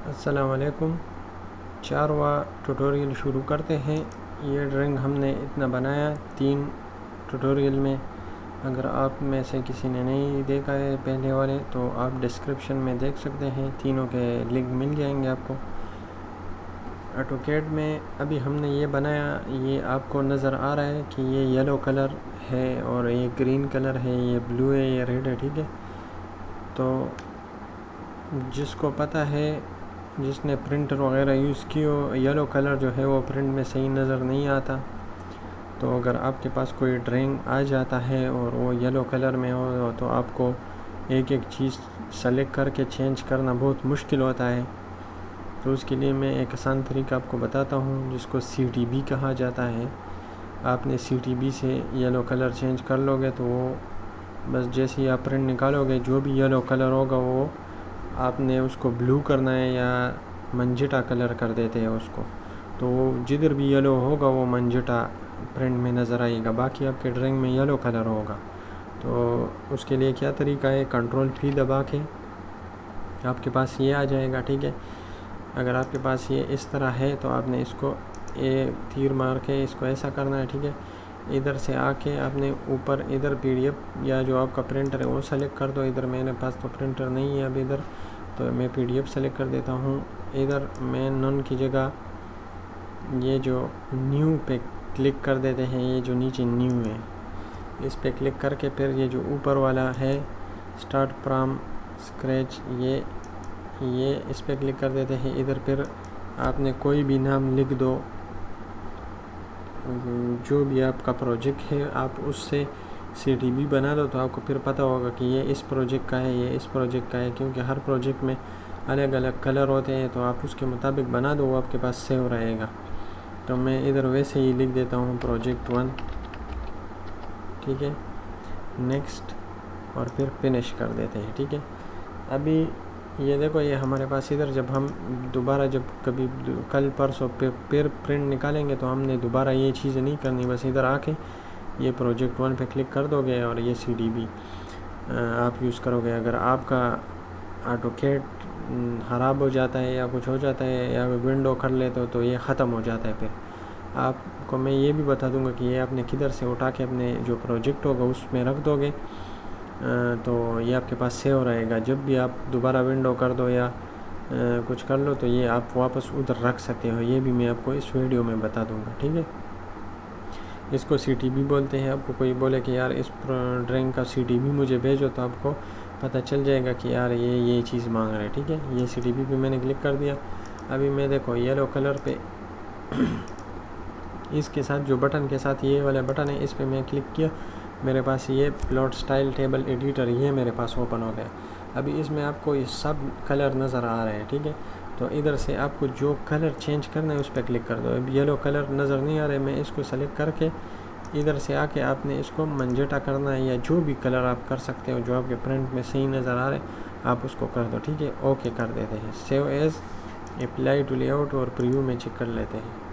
अस्सलाम वालेकुम। 4वां ट्यूटोरियल शुरू करते हैं। ये ड्राइंग हमने इतना बनाया 3 ट्यूटोरियल में। अगर आप में से किसी ने नहीं देखा है पहले वाले तो आप डिस्क्रिप्शन में देख सकते हैं, तीनों के लिंक मिल जाएंगे आपको। ऑटोकैड में अभी हमने ये बनाया, ये आपको नज़र आ रहा है कि ये येलो कलर है और ये ग्रीन कलर है, ये ब्लू है, ये रेड है, ठीक है। तो जिसको पता है, जिसने प्रिंटर वगैरह यूज़ की हो, येलो कलर जो है वो प्रिंट में सही नज़र नहीं आता। तो अगर आपके पास कोई ड्राइंग आ जाता है और वो येलो कलर में हो तो आपको एक एक चीज़ सेलेक्ट करके चेंज करना बहुत मुश्किल होता है। तो उसके लिए मैं एक आसान तरीका आपको बताता हूँ, जिसको CTB कहा जाता है। आपने CTB से येलो कलर चेंज कर लोगे तो वो बस जैसे ही आप प्रिंट निकालोगे, जो भी येलो कलर होगा वो आपने उसको ब्लू करना है या मंजिटा कलर कर देते हैं उसको। तो वो जिधर भी येलो होगा वो मंजिटा प्रिंट में नज़र आएगा, बाकी आपके ड्राइंग में येलो कलर होगा। तो उसके लिए क्या तरीका है, Ctrl+P दबा के आपके पास ये आ जाएगा, ठीक है। अगर आपके पास ये इस तरह है तो आपने इसको एक तीर मार के इसको ऐसा करना है, ठीक है। इधर से आके आपने ऊपर इधर PDF या जो आपका प्रिंटर है वो सेलेक्ट कर दो। इधर मेरे पास तो प्रिंटर नहीं है अब इधर, तो मैं PDF सेलेक्ट कर देता हूँ। इधर मैं नन की जगह ये जो न्यू पे क्लिक कर देते हैं, ये जो नीचे न्यू है इस पे क्लिक करके फिर ये जो ऊपर वाला है स्टार्ट फ्रॉम स्क्रैच, ये इस पे क्लिक कर देते हैं। इधर फिर आपने कोई भी नाम लिख दो, जो भी आपका प्रोजेक्ट है आप उससे CTB बना दो, तो आपको फिर पता होगा कि ये इस प्रोजेक्ट का है, ये इस प्रोजेक्ट का है, क्योंकि हर प्रोजेक्ट में अलग अलग कलर होते हैं। तो आप उसके मुताबिक बना दो, वो आपके पास सेव रहेगा। तो मैं इधर वैसे ही लिख देता हूँ प्रोजेक्ट 1, ठीक है, नेक्स्ट, और फिर फिनिश कर देते हैं, ठीक है। अभी ये देखो, ये हमारे पास इधर जब हम दोबारा जब कभी कल परसों फिर प्रिंट निकालेंगे तो हमने दोबारा ये चीज़ें नहीं करनी। बस इधर आके ये प्रोजेक्ट 1 पे क्लिक कर दोगे और ये CTB आप यूज़ करोगे। अगर आपका ऑटोकैड ख़राब हो जाता है या कुछ हो जाता है या विंडो कर लेते हो तो ये ख़त्म हो जाता है। फिर आपको मैं ये भी बता दूंगा कि ये आपने किधर से उठा के अपने जो प्रोजेक्ट होगा उसमें रख दोगे तो ये आपके पास सेव रहेगा। जब भी आप दोबारा विंडो कर दो या कुछ कर लो तो ये आप वापस उधर रख सकते हो। ये भी मैं आपको इस वीडियो में बता दूंगा, ठीक है। इसको CTB बोलते हैं। आपको कोई बोले कि यार इस ड्राइंग का CTB मुझे भेजो, तो आपको पता चल जाएगा कि यार ये चीज़ मांग रहा है, ठीक है। ये CTB पे मैंने क्लिक कर दिया। अभी मैं देखो येलो कलर पे इसके साथ जो बटन के साथ ये वाला बटन है इस पे मैं क्लिक किया, मेरे पास ये प्लॉट स्टाइल टेबल एडिटर ये मेरे पास ओपन हो गया। अभी इसमें आपको ये सब कलर नज़र आ रहे हैं, ठीक है। तो इधर से आपको जो कलर चेंज करना है उस पर क्लिक कर दो। अब येलो कलर नज़र नहीं आ रहा है, मैं इसको सेलेक्ट करके इधर से आके आपने इसको मंजेटा करना है, या जो भी कलर आप कर सकते हो जो आपके प्रिंट में सही नज़र आ रहे आप उसको कर दो, ठीक है। ओके कर देते हैं, save as, apply to layout और प्रीव्यू में चेक कर लेते हैं।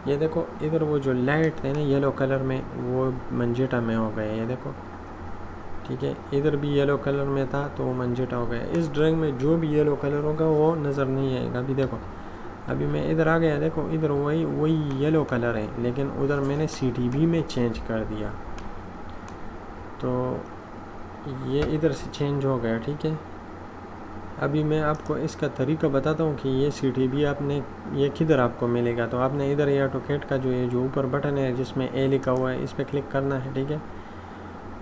ये देखो इधर वो जो लाइट है ना येलो कलर में वो मंजेटा में हो गया, ये देखो, ठीक है। इधर भी येलो कलर में था तो वो मंजेटा हो गया। इस ड्राइंग में जो भी येलो कलर होगा वो नज़र नहीं आएगा। अभी देखो, अभी मैं इधर आ गया, देखो इधर वही येलो कलर है, लेकिन उधर मैंने CTB में चेंज कर दिया तो ये इधर से चेंज हो गया, ठीक है। अभी मैं आपको इसका तरीका बताता हूँ कि ये CTB आपने ये किधर आपको मिलेगा। तो आपने इधर ये ऑटोकैड का जो ऊपर बटन है जिसमें A लिखा हुआ है इस पर क्लिक करना है, ठीक है।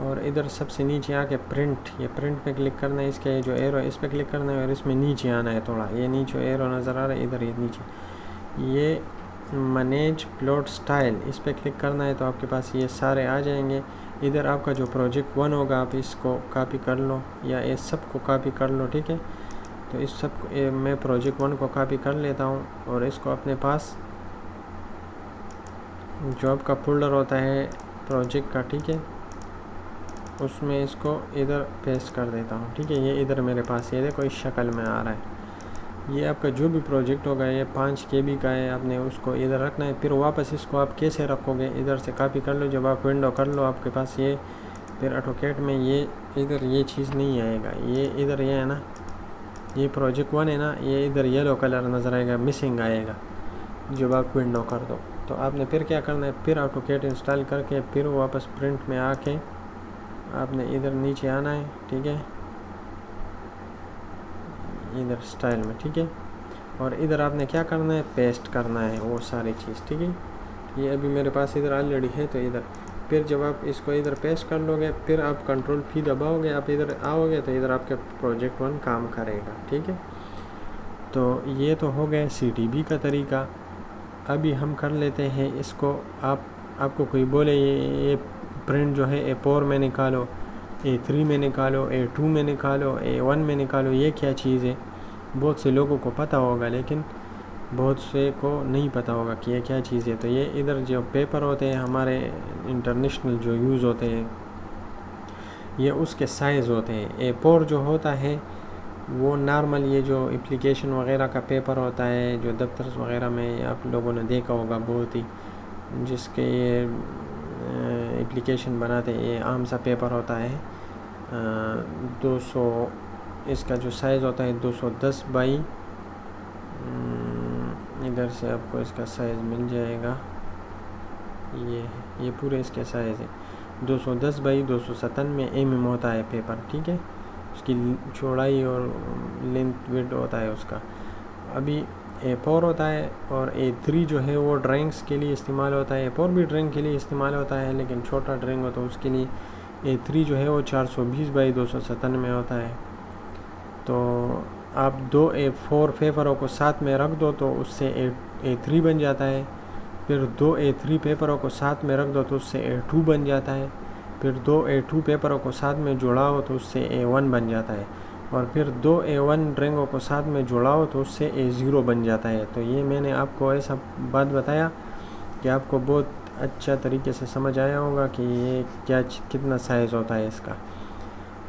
और इधर सबसे नीचे आके ये प्रिंट पे क्लिक करना है। इसका ये जो एरो है इस पर क्लिक करना है और इसमें नीचे आना है थोड़ा, ये नीचे एरो नज़र आ रहा है, इधर ये नीचे ये मैनेज प्लॉट स्टाइल इस पर क्लिक करना है तो आपके पास ये सारे आ जाएंगे। इधर आपका जो प्रोजेक्ट 1 होगा आप इसको कॉपी कर लो या इस सब को कॉपी कर लो, ठीक है। तो इस सब को मैं प्रोजेक्ट 1 को कॉपी कर लेता हूँ और इसको अपने पास जो आपका फोल्डर होता है प्रोजेक्ट का, ठीक है, उसमें इसको इधर पेस्ट कर देता हूँ, ठीक है। ये इधर मेरे पास ये देखो इस शक्ल में आ रहा है। ये आपका जो भी प्रोजेक्ट होगा ये 5 KB का है, आपने उसको इधर रखना है। फिर वापस इसको आप कैसे रखोगे, इधर से कॉपी कर लो। जब आप विंडो कर लो आपके पास ये फिर ऑटोकैड में ये इधर ये चीज़ नहीं आएगा, ये इधर ये है ना, ये प्रोजेक्ट 1 है ना, ये इधर येलो कलर नज़र आएगा, मिसिंग आएगा जब आप विंडो कर दो। तो आपने फिर क्या करना है, फिर ऑटोकैड इंस्टॉल करके फिर वापस प्रिंट में आके आपने इधर नीचे आना है, ठीक है, इधर स्टाइल में, ठीक है, और इधर आपने क्या करना है, पेस्ट करना है वो सारी चीज़, ठीक है। ये अभी मेरे पास इधर ऑलरेडी है, तो इधर फिर जब आप इसको इधर पेस्ट कर लोगे, फिर आप कंट्रोल P दबाओगे, आप इधर आओगे तो इधर आपके प्रोजेक्ट 1 काम करेगा, ठीक है। तो ये तो हो गया CTB का तरीका। अभी हम कर लेते हैं इसको, आपको कोई बोले ये प्रिंट जो है A4 में निकालो, A3 में निकालो, A2 में निकालो, A1 में निकालो, ये क्या चीज़ है। बहुत से लोगों को पता होगा लेकिन बहुत से को नहीं पता होगा कि ये क्या चीज़ है। तो ये इधर जो पेपर होते हैं हमारे इंटरनेशनल जो यूज़ होते हैं, ये उसके साइज़ होते हैं। A4 जो होता है वो नॉर्मल ये जो एप्लीकेशन वगैरह का पेपर होता है, जो दफ्तर वगैरह में आप लोगों ने देखा होगा, बहुत ही जिसके ये एप्लीकेशन बनाते हैं, ये आम सा पेपर होता है। 200 इसका जो साइज़ होता है 210 बाई, इधर से आपको इसका साइज़ मिल जाएगा, ये पूरे इसके साइज़ है 210 बाई 297 mm होता है पेपर, ठीक है। उसकी चौड़ाई और लेंथ विड्थ होता है उसका। अभी A4 होता है और A3 जो है वो ड्राइंग्स के लिए इस्तेमाल होता है। A4 भी ड्राइंग के लिए इस्तेमाल होता है लेकिन छोटा ड्राइंग हो तो उसके लिए A3 जो है वो 420 बाई 297 होता है। तो आप 2 A4 पेपरों को साथ में रख दो तो उससे A3 बन जाता है, फिर 2 A3 पेपरों को साथ में रख दो तो उससे A2 बन जाता है, फिर 2 A2 पेपरों को साथ में जोड़ाओ तो उससे A1 बन जाता है, और फिर 2 A1 ड्राइंगों को साथ में जोड़ाओ तो उससे A0 बन जाता है। तो ये मैंने आपको ऐसा बात बताया कि आपको बहुत अच्छा तरीके से समझ आया होगा कि ये कितना साइज़ होता है इसका।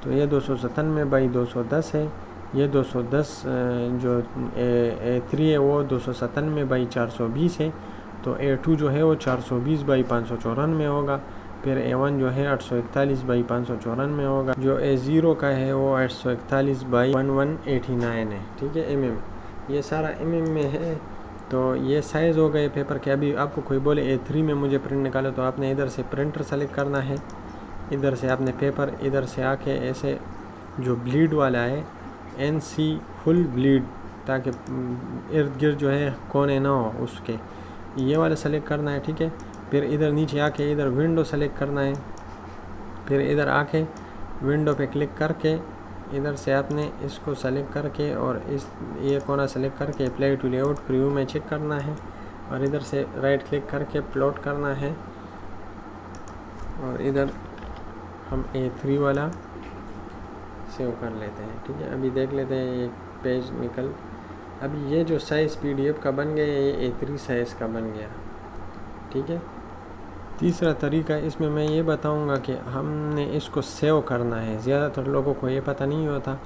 तो ये 297 बाई 210 है, ये 210 जो A3 है वो 297 बाई 420 है, तो A2 जो है वो 420 बाई 594 होगा, फिर A1 जो है 841 बाई 594 होगा, जो A0 का है वो 841 बाई 1189 है, ठीक है, mm। ये सारा mm में है। तो ये साइज़ हो गए पेपर के। अभी आपको कोई बोले A3 में मुझे प्रिंट निकालो, तो आपने इधर से प्रिंटर सेलेक्ट करना है, इधर से आपने पेपर, इधर से आके ऐसे जो ब्लीड वाला है NC फुल ब्लीड, ताकि इर्द गिर्द जो है कोने ना हो उसके, ये वाला सेलेक्ट करना है, ठीक है। फिर इधर नीचे आके इधर विंडो सेलेक्ट करना है, फिर इधर आके विंडो पे क्लिक करके इधर से आपने इसको सेलेक्ट करके और ये कोना सेलेक्ट करके अप्लाई टू लेआउट प्रीव्यू में चेक करना है, और इधर से राइट क्लिक करके प्लॉट करना है, और इधर हम A3 वाला सेव कर लेते हैं, ठीक है। अभी देख लेते हैं ये पेज निकल, अभी ये जो साइज़ PDF का बन गया ये A3 साइज़ का बन गया, ठीक है। तीसरा तरीका इसमें मैं ये बताऊंगा कि हमने इसको सेव करना है। ज़्यादातर लोगों को ये पता नहीं होता,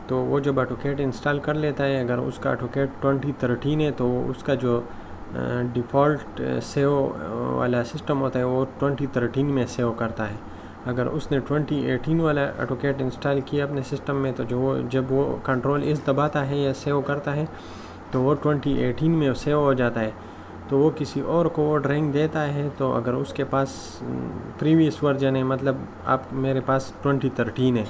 तो वो जब ऑटोकैड इंस्टॉल कर लेता है, अगर उसका ऑटोकैड 2013 है तो उसका जो डिफ़ॉल्ट सेव वाला सिस्टम होता है वो 2013 में सेव करता है। अगर उसने 2018 वाला ऑटोकैड इंस्टॉल किया अपने सिस्टम में, तो जब वो कंट्रोल इस दबाता है या सेव करता है तो वो 2018 में सेव हो जाता है, तो वो किसी और को वो ड्राइंग देता है। तो अगर उसके पास प्रीवियस वर्जन है, मतलब आप मेरे पास 2013 है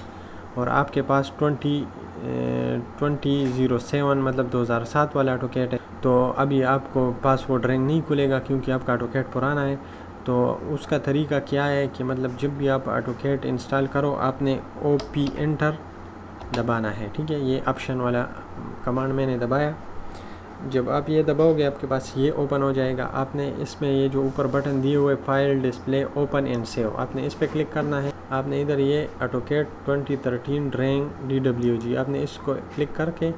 और आपके पास 2007 मतलब 2007 वाला ऑटोकैड है, तो अभी आपको पास वो ड्राइंग नहीं खुलेगा क्योंकि आपका ऑटोकैड पुराना है। तो उसका तरीका क्या है कि मतलब जब भी आप ऑटोकैड इंस्टॉल करो आपने OP एंटर दबाना है, ठीक है। ये ऑप्शन वाला कमांड मैंने दबाया, जब आप ये दबाओगे आपके पास ये ओपन हो जाएगा। आपने इसमें ये जो ऊपर बटन दिए हुए file display open and save, आपने इस पर क्लिक करना है। आपने इधर ये ऑटोकैड 2013 ड्राइंग DWG, आपने इसको क्लिक करके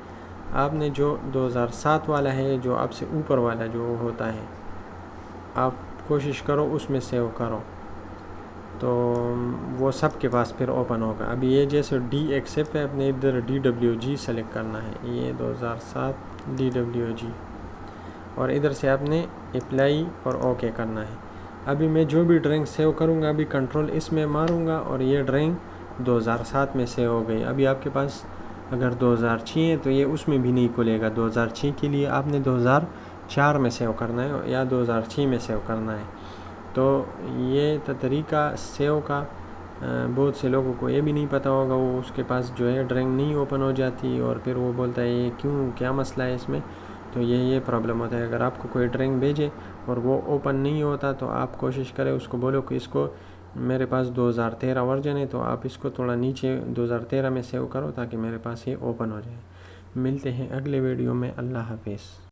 आपने जो 2007 वाला है, जो आपसे ऊपर वाला जो होता है, आप कोशिश करो उसमें सेव करो, तो वो सब के पास फिर ओपन होगा। अभी ये जैसे DXF है, अपने इधर DWG सेलेक्ट करना है, ये 2007 DWG, और इधर से आपने अप्लाई और ओके करना है। अभी मैं जो भी ड्राइंग सेव करूँगा, अभी कंट्रोल इसमें मारूँगा और ये ड्राइंग 2007 में सेव हो गई। अभी आपके पास अगर 2006 है तो ये उसमें भी नहीं खुलेगा। 2006 के लिए आपने 2004 में सेव करना है या 2006 में सेव करना है। तो ये तरीका सेव का बहुत से लोगों को ये भी नहीं पता होगा, वो उसके पास जो है ड्राइंग नहीं ओपन हो जाती और फिर वो बोलता है ये क्यों, क्या मसला है इसमें। तो ये प्रॉब्लम होता है। अगर आपको कोई ड्राइंग भेजे और वो ओपन नहीं होता तो आप कोशिश करें, उसको बोलो कि इसको मेरे पास 2013 वर्जन है तो आप इसको थोड़ा नीचे 2013 में सेव करो ताकि मेरे पास ये ओपन हो जाए। मिलते हैं अगले वीडियो में। अल्लाह हाफिज़।